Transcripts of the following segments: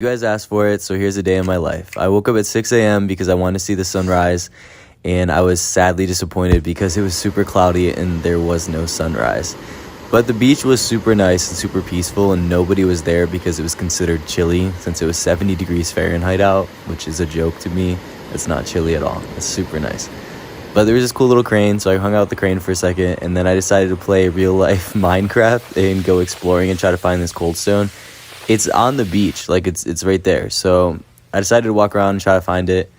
You guys asked for it, so here's a day in my life. I woke up at 6 a.m. because I wanted to see the sunrise, and I was sadly disappointed because it was super cloudy and there was no sunrise. But the beach was super nice and super peaceful, and nobody was there because it was considered chilly since it was 70 degrees Fahrenheit out, which is a joke to me. It's not chilly at all. It's super nice. But there was this cool little crane, so I hung out with the crane for a second, and then I decided to play real-life Minecraft and go exploring and try to find this cold stone. It's on the beach, like it's right there. So I decided to walk around and try to find it.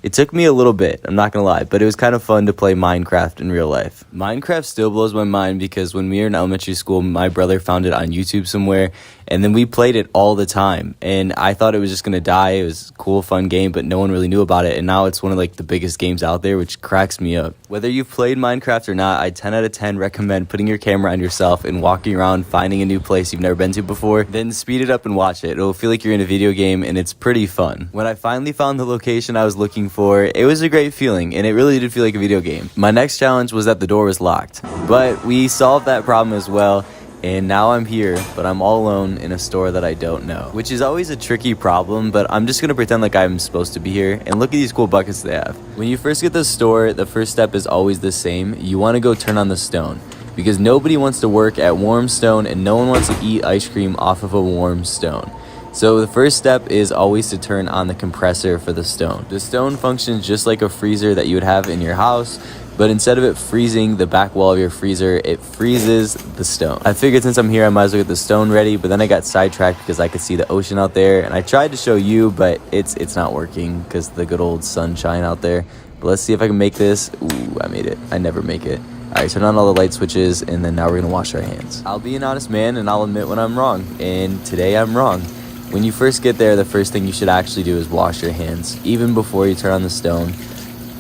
It took me a little bit, I'm not gonna lie, but it was kind of fun to play Minecraft in real life. Minecraft still blows my mind because when we were in elementary school, my brother found it on YouTube somewhere, and then we played it all the time. And I thought it was just gonna die. It was a cool, fun game, but no one really knew about it. And now it's one of like the biggest games out there, which cracks me up. Whether you've played Minecraft or not, I 10 out of 10 recommend putting your camera on yourself and walking around, finding a new place you've never been to before. Then speed it up and watch it. It'll feel like you're in a video game, and it's pretty fun. When I finally found the location I was looking for, it was a great feeling, and it really did feel like a video game. My next challenge was that the door was locked, but we solved that problem as well, and now I'm here, but I'm all alone in a store that I don't know, which is always a tricky problem, but I'm just gonna pretend like I'm supposed to be here. And look at these cool buckets they have. When you first get the store, the first step is always the same. You want to go turn on the stone, because nobody wants to work at warm stone and no one wants to eat ice cream off of a warm stone. So the first step is always to turn on the compressor for the stone. The stone functions just like a freezer that you would have in your house, but instead of it freezing the back wall of your freezer, it freezes the stone. I figured since I'm here, I might as well get the stone ready, but then I got sidetracked because I could see the ocean out there, and I tried to show you, but it's not working because the good old sunshine out there. But let's see if I can make this. Ooh, I made it. I never make it. All right, turn on all the light switches, and then now we're gonna wash our hands. I'll be an honest man, and I'll admit when I'm wrong, and today I'm wrong. When you first get there, the first thing you should actually do is wash your hands, even before you turn on the stone.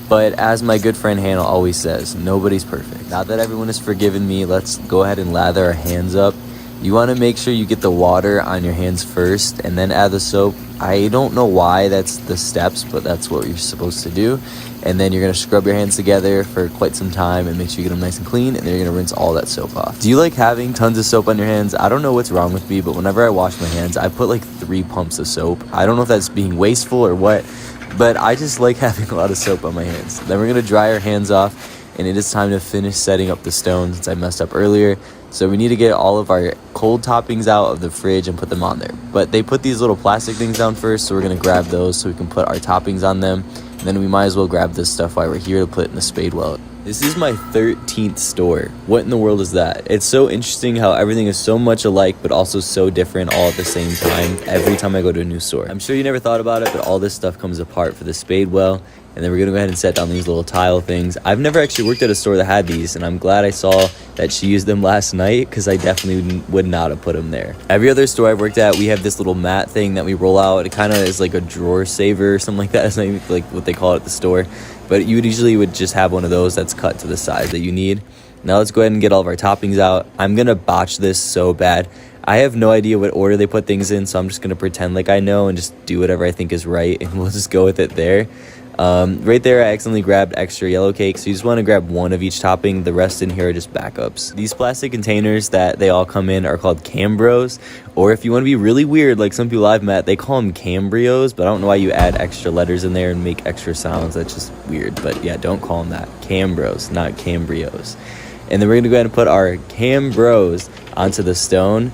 But as my good friend Hannah always says, nobody's perfect. Now that everyone has forgiven me, let's go ahead and lather our hands up. You want to make sure you get the water on your hands first and then add the soap. I don't know why that's the steps, but that's what you're supposed to do. And then you're going to scrub your hands together for quite some time and make sure you get them nice and clean, and then you're going to rinse all that soap off. Do you like having tons of soap on your hands? I don't know what's wrong with me, but whenever I wash my hands, I put like 3 pumps of soap. I don't know if that's being wasteful or what, but I just like having a lot of soap on my hands. Then we're going to dry our hands off, and it is time to finish setting up the stone since I messed up earlier. So we need to get all of our cold toppings out of the fridge and put them on there. But they put these little plastic things down first, so we're going to grab those so we can put our toppings on them. And then we might as well grab this stuff while we're here to put in the spade well. This is my 13th store. What in the world is that? It's so interesting how everything is so much alike but also so different all at the same time every time I go to a new store. I'm sure you never thought about it, but all this stuff comes apart for the spade well. And then we're gonna go ahead and set down these little tile things. I've never actually worked at a store that had these, and I'm glad I saw that she used them last night because I definitely would not have put them there. Every other store I've worked at, we have this little mat thing that we roll out. It kind of is like a drawer saver or something like that. It's not like what they call it at the store, but you would just have one of those that's cut to the size that you need. Now let's go ahead and get all of our toppings out. I'm gonna botch this so bad. I have no idea what order they put things in, so I'm just gonna pretend like I know and just do whatever I think is right, and we'll just go with it there. Right there, I accidentally grabbed extra yellow cake, so you just want to grab one of each topping. The rest in here are just backups. These plastic containers that they all come in are called Cambros, or if you want to be really weird, like some people I've met, they call them Cambrios, but I don't know why you add extra letters in there and make extra sounds. That's just weird, but yeah, don't call them that. Cambros, not Cambrios. And then we're going to go ahead and put our Cambros onto the stone.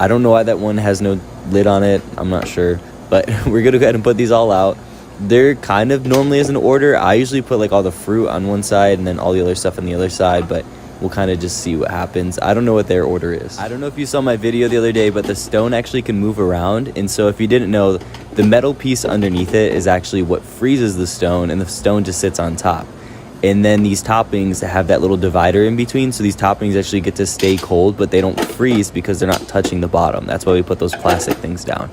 I don't know why that one has no lid on it. I'm not sure, but we're going to go ahead and put these all out. They're kind of normally as an order. I usually put like all the fruit on one side and then all the other stuff on the other side, but we'll kind of just see what happens. I don't know what their order is. I don't know if you saw my video the other day, but the stone actually can move around. And so if you didn't know, the metal piece underneath it is actually what freezes the stone, and the stone just sits on top. And then these toppings have that little divider in between, so these toppings actually get to stay cold, but they don't freeze because they're not touching the bottom. That's why we put those plastic things down.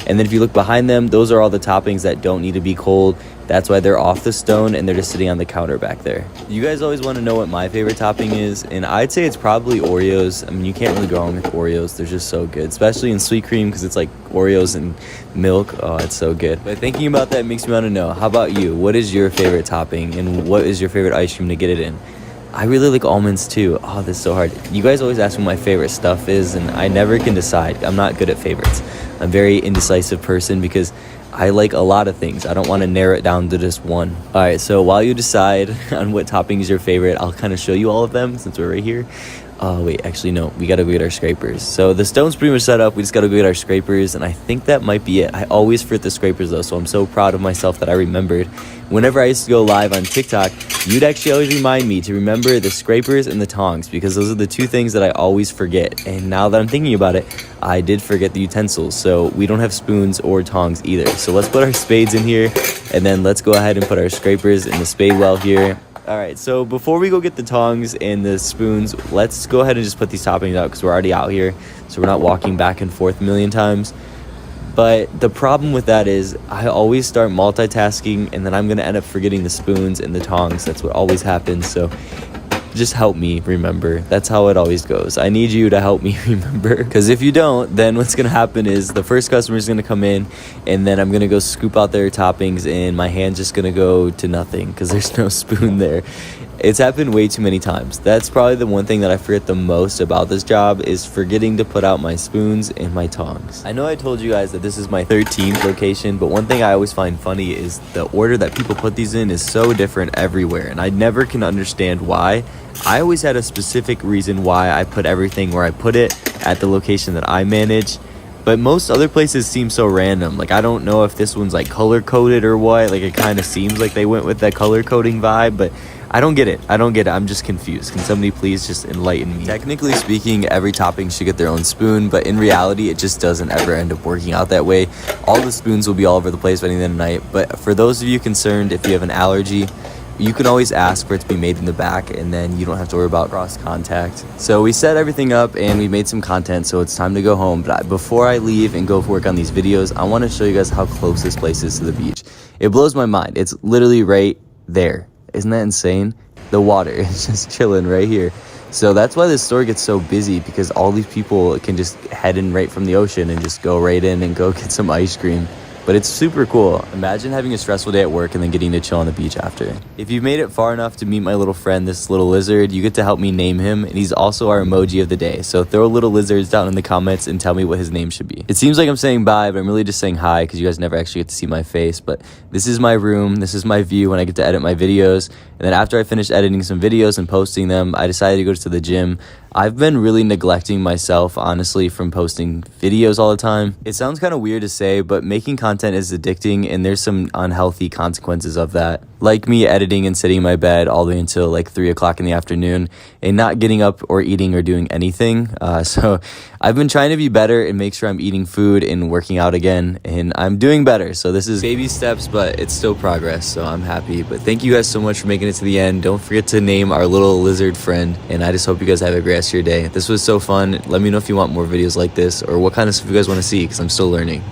And then if you look behind them, those are all the toppings that don't need to be cold. That's why they're off the stone and they're just sitting on the counter back there. You guys always want to know what my favorite topping is, and I'd say it's probably Oreos. I mean, you can't really go wrong with Oreos. They're just so good, especially in sweet cream because it's like Oreos and milk. Oh, it's so good. But thinking about that makes me want to know, how about you? What is your favorite topping, and what is your favorite ice cream to get it in? I really like almonds too. Oh, this is so hard. You guys always ask me what my favorite stuff is, and I never can decide. I'm not good at favorites. I'm a very indecisive person because I like a lot of things. I don't want to narrow it down to just one. All right, so while you decide on what topping is your favorite, I'll kind of show you all of them since we're right here. Wait, actually, no, we got to go get our scrapers. So the stone's pretty much set up. We just got to go get our scrapers, and I think that might be it. I always forget the scrapers, though, so I'm so proud of myself that I remembered. Whenever I used to go live on TikTok, you'd actually always remind me to remember the scrapers and the tongs, because those are the two things that I always forget. And now that I'm thinking about it, I did forget the utensils, so we don't have spoons or tongs either. So let's put our spades in here, and then let's go ahead and put our scrapers in the spade well here. All right, so before we go get the tongs and the spoons, let's go ahead and just put these toppings out because we're already out here, so we're not walking back and forth a million times. But the problem with that is I always start multitasking, and then I'm going to end up forgetting the spoons and the tongs. That's what always happens, so just help me remember. That's how it always goes. I need you to help me remember, because if you don't, then what's gonna happen is the first customer is gonna come in, and then I'm gonna go scoop out their toppings, and my hand's just gonna go to nothing because there's no spoon there. It's happened way too many times. That's probably the one thing that I forget the most about this job, is forgetting to put out my spoons and my tongs. I know I told you guys that this is my 13th location, but one thing I always find funny is the order that people put these in is so different everywhere, and I never can understand why. I always had a specific reason why I put everything where I put it at the location that I manage, but most other places seem so random. Like, I don't know if this one's like color coded or what. Like, it kind of seems like they went with that color coding vibe, but I don't get it. I'm just confused. Can somebody please just enlighten me? Technically speaking, every topping should get their own spoon, but in reality, it just doesn't ever end up working out that way. All the spoons will be all over the place by the end of the night, but for those of you concerned, if you have an allergy, you can always ask for it to be made in the back, and then you don't have to worry about cross contact. So we set everything up and we made some content, so it's time to go home. But before I leave and go work on these videos, I want to show you guys how close this place is to the beach. It blows my mind. It's literally right there. Isn't that insane? The water is just chilling right here. So that's why this store gets so busy, because all these people can just head in right from the ocean and just go right in and go get some ice cream. But it's super cool. Imagine having a stressful day at work and then getting to chill on the beach after. If you've made it far enough to meet my little friend, this little lizard, you get to help me name him, and he's also our emoji of the day. So throw little lizards down in the comments and tell me what his name should be. It seems like I'm saying bye, but I'm really just saying hi because you guys never actually get to see my face. But this is my room. This is my view when I get to edit my videos. And then after I finished editing some videos and posting them, I decided to go to the gym. I've been really neglecting myself, honestly, from posting videos all the time. It sounds kind of weird to say, but making content is addicting, and there's some unhealthy consequences of that. Like me editing and sitting in my bed all the way until like 3 o'clock in the afternoon and not getting up or eating or doing anything. So I've been trying to be better and make sure I'm eating food and working out again, and I'm doing better. So this is baby steps, but it's still progress, so I'm happy. But thank you guys so much for making it to the end. Don't forget to name our little lizard friend, and I just hope you guys have a great rest of your day. This was so fun. Let me know if you want more videos like this or what kind of stuff you guys want to see, because I'm still learning.